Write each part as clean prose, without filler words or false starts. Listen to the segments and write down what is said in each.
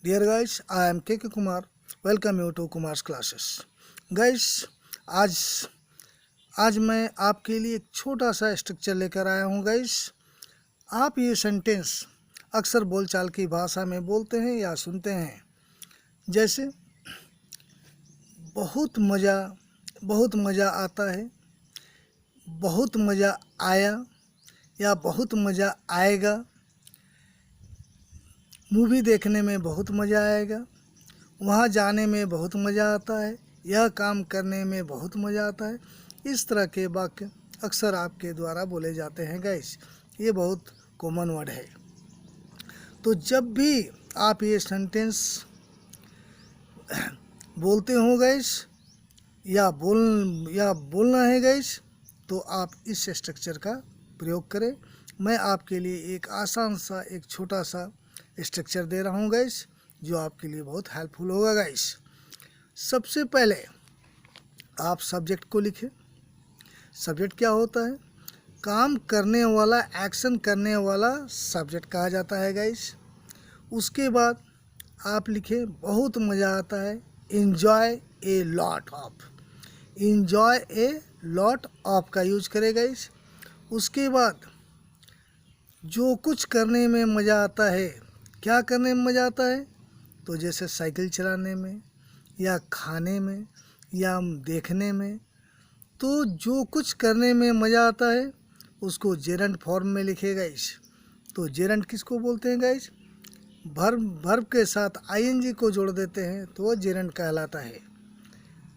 Dear guys, I am KK Kumar. Welcome you to Kumar's classes. Guys, आज आज मैं आपके लिए एक छोटा सा स्ट्रक्चर लेकर आया हूँ गाइस। आप ये सेंटेंस अक्सर बोलचाल की भाषा में बोलते हैं या सुनते हैं, जैसे बहुत मज़ा आता है, बहुत मज़ा आया या बहुत मज़ा आएगा, मूवी देखने में बहुत मज़ा आएगा, वहाँ जाने में बहुत मज़ा आता है, यह काम करने में बहुत मज़ा आता है। इस तरह के वाक्य अक्सर आपके द्वारा बोले जाते हैं गाइस। ये बहुत कॉमन वर्ड है। तो जब भी आप ये सेंटेंस बोलते हो गाइस या बोलना है गाइस, तो आप इस स्ट्रक्चर का प्रयोग करें। मैं आपके लिए एक आसान सा एक छोटा सा स्ट्रक्चर दे रहा हूँ गाइस, जो आपके लिए बहुत हेल्पफुल होगा गाइस। सबसे पहले आप सब्जेक्ट को लिखें। सब्जेक्ट क्या होता है? काम करने वाला, एक्शन करने वाला सब्जेक्ट कहा जाता है गाइस। उसके बाद आप लिखें बहुत मज़ा आता है, enjoy a lot of. Enjoy a lot of का यूज करें गाइस। उसके बाद जो कुछ करने में मज़ा आता है, क्या करने में मज़ा आता है? तो जैसे साइकिल चलाने में या खाने में या देखने में, तो जो कुछ करने में मज़ा आता है उसको जेरंड फॉर्म में लिखे गाइस। तो जेरंड किसको बोलते हैं गाइस? वर्ब के साथ आईएनजी को जोड़ देते हैं तो वो जेरंड कहलाता है।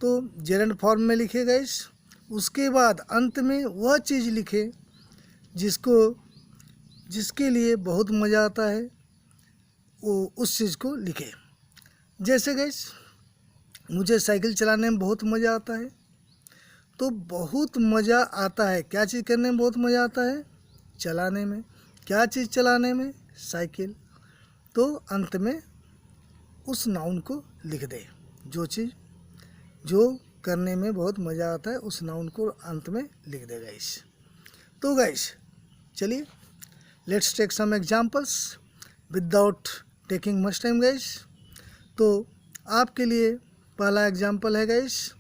तो जेरंड फॉर्म में लिखे गाइस। उसके बाद अंत में वह चीज़ लिखे जिसके लिए बहुत मज़ा आता है, वो उस चीज़ को लिखे। जैसे गाइस, मुझे साइकिल चलाने में बहुत मज़ा आता है, तो बहुत मज़ा आता है क्या चीज़ करने में बहुत मज़ा आता है? चलाने में। क्या चीज़ चलाने में? साइकिल। तो अंत में उस नाउन को लिख दे। जो चीज़ जो करने में बहुत मज़ा आता है उस नाउन को अंत में लिख दे गाइस। तो गाइस चलिए, let's take some examples without taking much time guys. तो आपके लिए पहला एग्जांपल है गाइस,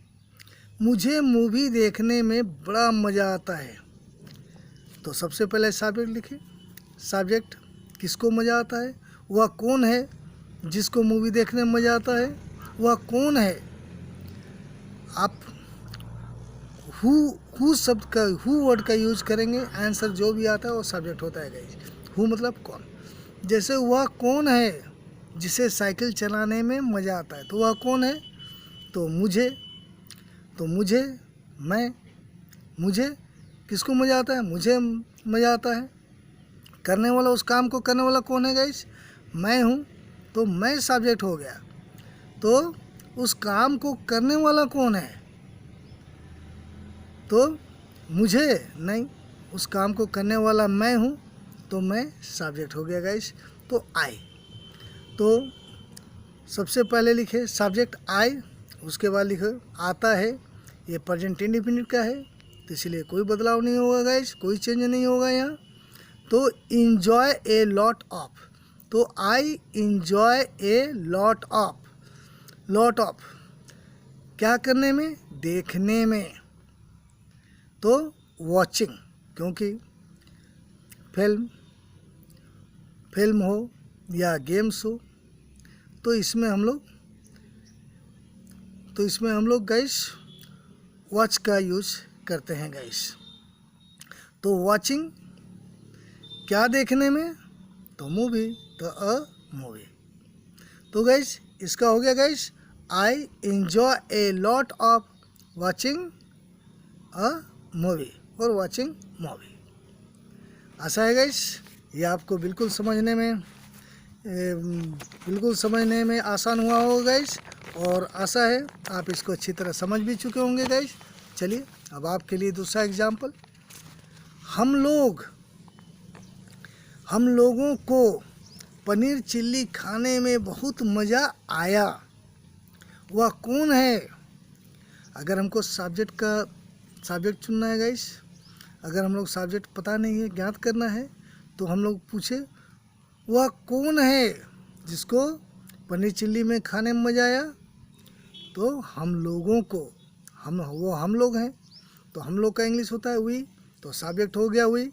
मुझे मूवी देखने में बड़ा मज़ा आता है। तो सबसे पहले सब्जेक्ट लिखे। सब्जेक्ट किसको मज़ा आता है? वह कौन है जिसको मूवी देखने में मज़ा आता है? वह कौन है? आप हु शब्द का, हु वर्ड का यूज करेंगे। आंसर जो भी आता है वो सब्जेक्ट होता है गाइस। हु मतलब कौन। जैसे वह कौन है जिसे साइकिल चलाने में मज़ा आता है, तो वह कौन है? तो मुझे मुझे किसको मज़ा आता है? मुझे मज़ा आता है। करने वाला, उस काम को करने वाला कौन है गाइस? मैं हूँ। तो मैं सब्जेक्ट हो गया। तो उस काम को करने वाला कौन है? तो मुझे नहीं, उस काम को करने वाला मैं हूँ, तो मैं सब्जेक्ट हो गया गाइस। तो आई। तो सबसे पहले लिखे सब्जेक्ट आई, उसके बाद लिखे आता है। ये प्रेजेंट इंडेफिनिट का है, तो इसलिए कोई बदलाव नहीं होगा गाइस, कोई चेंज नहीं होगा यहाँ। तो इन्जॉय ए लॉट ऑफ। तो I enjoy a lot of. Lot of क्या करने में? देखने में। तो वॉचिंग, क्योंकि फिल्म हो या गेम्स हो, तो इसमें हम लोग गाइस वॉच का यूज करते हैं गाइस। तो वॉचिंग क्या देखने में? तो मूवी। तो अ मूवी। तो गाइस इसका हो गया guys, I enjoy A lot of watching a movie और वॉचिंग मूवी। आशा है गाइस ये आपको बिल्कुल समझने में आसान हुआ होगा गाइस, और आशा है आप इसको अच्छी तरह समझ भी चुके होंगे गाइस। चलिए अब आपके लिए दूसरा एग्जाम्पल। हम लोगों को पनीर चिल्ली खाने में बहुत मज़ा आया। वह कौन है? अगर हमको सब्जेक्ट चुनना है गाइस, अगर हम लोग सब्जेक्ट पता नहीं है, ज्ञात करना है, तो हम लोग पूछे वह कौन है जिसको पनीर चिल्ली में खाने में मज़ा आया, तो हम लोगों को, हम लोग हैं, तो हम लोग का इंग्लिश होता है वी, तो सब्जेक्ट हो गया वी।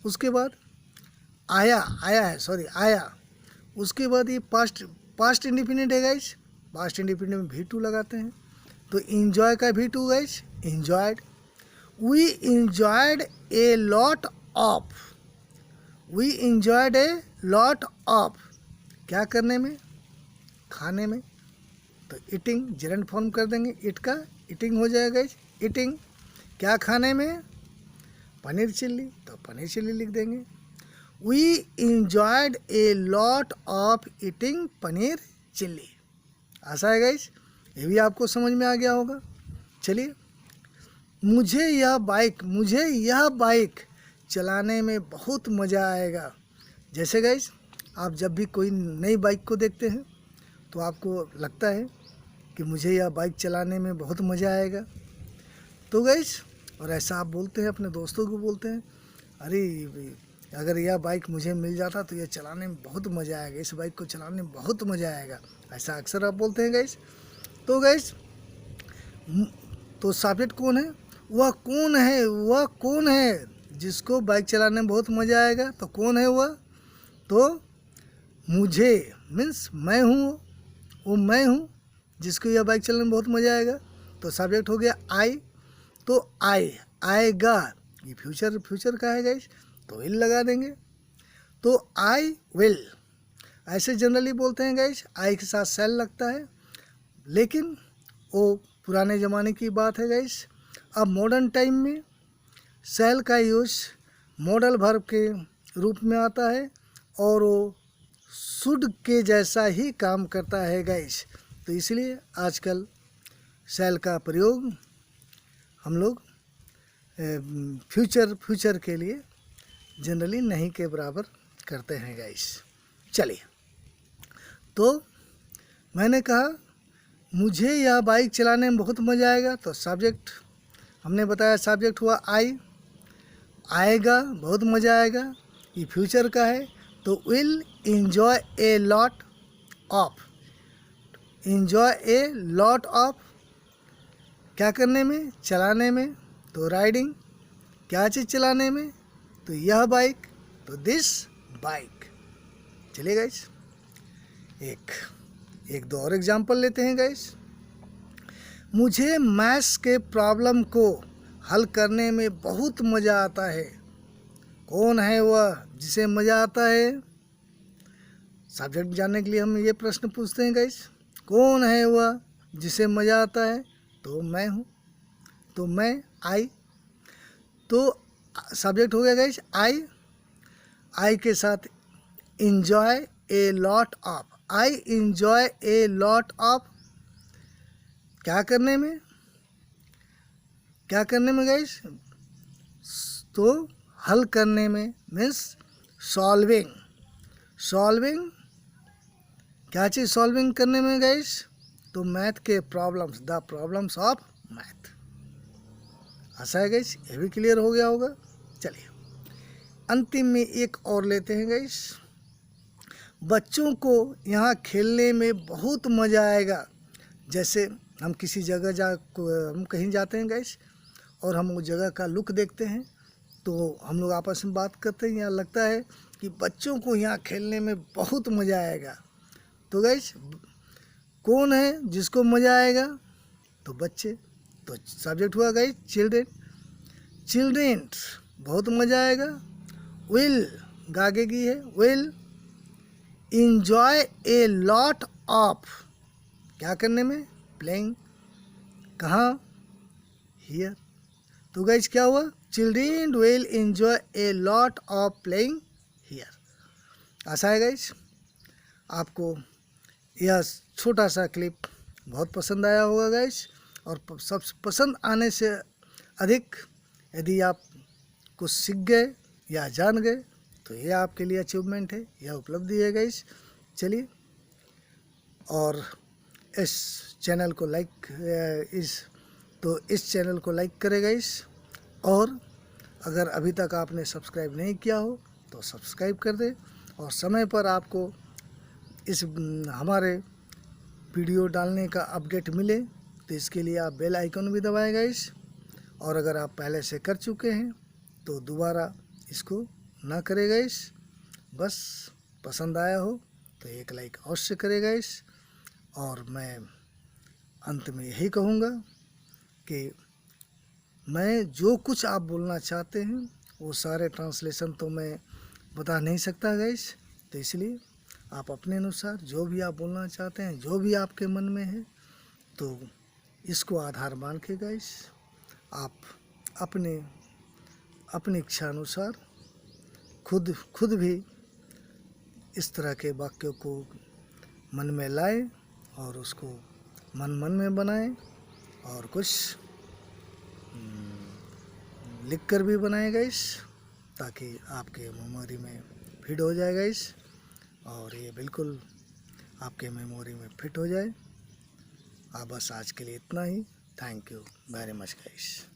उसके बाद आया आया। उसके बाद ये पास्ट इंडिपेंडेंट है गाइस, पास्ट इंडिपेंडेंट में V2 लगाते हैं, तो इंजॉय का V2 guys, enjoyed. We enjoyed a lot of, we enjoyed a lot of, क्या करने में, खाने में, तो ईटिंग जेरेंट फॉर्म कर देंगे, इट का ईटिंग हो जाएगा, ईटिंग, क्या खाने में, पनीर चिल्ली, तो पनीर चिल्ली लिख देंगे। We enjoyed a lot of eating paneer chilli. आशा है गाइस ये भी आपको समझ में आ गया होगा। चलिए, मुझे यह बाइक चलाने में बहुत मज़ा आएगा। जैसे गाइस आप जब भी कोई नई बाइक को देखते हैं तो आपको लगता है कि मुझे यह बाइक चलाने में बहुत मज़ा आएगा, तो गाइस और ऐसा आप बोलते हैं, अपने दोस्तों को बोलते हैं, अरे अगर यह बाइक मुझे मिल जाता तो यह चलाने में बहुत मज़ा आएगा, इस बाइक को चलाने में बहुत मज़ा आएगा, ऐसा अक्सर आप बोलते हैं गाइस। तो गाइस तो सब्जेक्ट कौन है, वह कौन है जिसको बाइक चलाने में बहुत मज़ा आएगा, तो कौन है वह, तो मुझे मीन्स मैं हूँ, वो मैं हूँ जिसको यह बाइक चलाने में बहुत मज़ा आएगा, तो सब्जेक्ट हो गया आई, तो आएगा, ये फ्यूचर का है गाइस, तो विल लगा देंगे, तो आई विल। ऐसे जनरली बोलते हैं गाइस, आई के साथ सेल लगता है, लेकिन वो पुराने ज़माने की बात है गाइस। अब मॉडर्न टाइम में सेल का यूज मॉडल वर्ब के रूप में आता है और वो शुड के जैसा ही काम करता है गाइस, तो इसलिए आजकल सेल का प्रयोग हम लोग फ्यूचर के लिए जनरली नहीं के बराबर करते हैं गाइस। चलिए, तो मैंने कहा मुझे यह बाइक चलाने में बहुत मज़ा आएगा, तो सब्जेक्ट हमने बताया, सब्जेक्ट हुआ आई, आएगा, बहुत मज़ा आएगा, ये फ्यूचर का है, तो will enjoy a lot of, enjoy a lot of, क्या करने में, चलाने में, तो राइडिंग, क्या चीज़ चलाने में, तो यह बाइक, तो दिस बाइक। चलिए गाइस, एक दो और एग्जांपल लेते हैं गाइस। मुझे मैथ्स के प्रॉब्लम को हल करने में बहुत मज़ा आता है, कौन है वह जिसे मज़ा आता है, सब्जेक्ट जानने के लिए हम ये प्रश्न पूछते हैं गाइस, कौन है वह जिसे मज़ा आता है, तो मैं हूँ, तो मैं आई, तो सब्जेक्ट हो गया गाइस आई के साथ enjoy a lot of, I enjoy a lot of, क्या करने में गाइस, तो हल करने में, मीन्स सॉल्विंग, क्या चीज़ सॉल्विंग करने में गाइस, तो मैथ के problems, the problems of math. आशा है गाइस ये भी क्लियर हो गया होगा। चलिए, अंतिम में एक और लेते हैं गाइस। बच्चों को यहाँ खेलने में बहुत मज़ा आएगा। जैसे हम किसी जगह हम कहीं जाते हैं गाइस और हम उस जगह का लुक देखते हैं, तो हम लोग आपस में बात करते हैं, यहाँ लगता है कि बच्चों को यहाँ खेलने में बहुत मज़ा आएगा, तो गाइस कौन है जिसको मज़ा आएगा, तो बच्चे, तो सब्जेक्ट हुआ गाइस चिल्ड्रेन, बहुत मज़ा आएगा, विल गागे की है, will enjoy a lot of, क्या करने में, प्लेइंग, कहाँ, हियर, तो गाइस क्या हुआ, children will enjoy a lot of playing here. आशा है गाइस आपको यह छोटा सा क्लिप बहुत पसंद आया होगा गाइस, और सब पसंद आने से अधिक यदि आप कुछ सीख गए या जान गए तो यह आपके लिए अचीवमेंट है, यह उपलब्धि है गाइस। चलिए, और इस चैनल को इस चैनल को लाइक करें गाइस, और अगर अभी तक आपने सब्सक्राइब नहीं किया हो तो सब्सक्राइब कर दें, और समय पर आपको इस हमारे वीडियो डालने का अपडेट मिले तो इसके लिए आप बेल आइकन भी दबाएं गाइस। और अगर आप पहले से कर चुके हैं तो दोबारा इसको ना करें गाइस। बस पसंद आया हो तो एक लाइक अवश्य करें गाइस। और मैं अंत में यही कहूँगा कि मैं जो कुछ आप बोलना चाहते हैं वो सारे ट्रांसलेशन तो मैं बता नहीं सकता गाइस। तो इसलिए आप अपने अनुसार जो भी आप बोलना चाहते हैं, जो भी आपके मन में है, तो इसको आधार मान के गाइस आप अपनी इच्छा अनुसार खुद भी इस तरह के वाक्यों को मन में लाएं और उसको मन में बनाएं और कुछ लिख कर भी बनाएं गाइस, ताकि आपके मेमोरी में फिट हो जाए गाइस। और ये बिल्कुल आपके मेमोरी में फिट हो जाए। बस आज के लिए इतना ही। Thank you very much guys.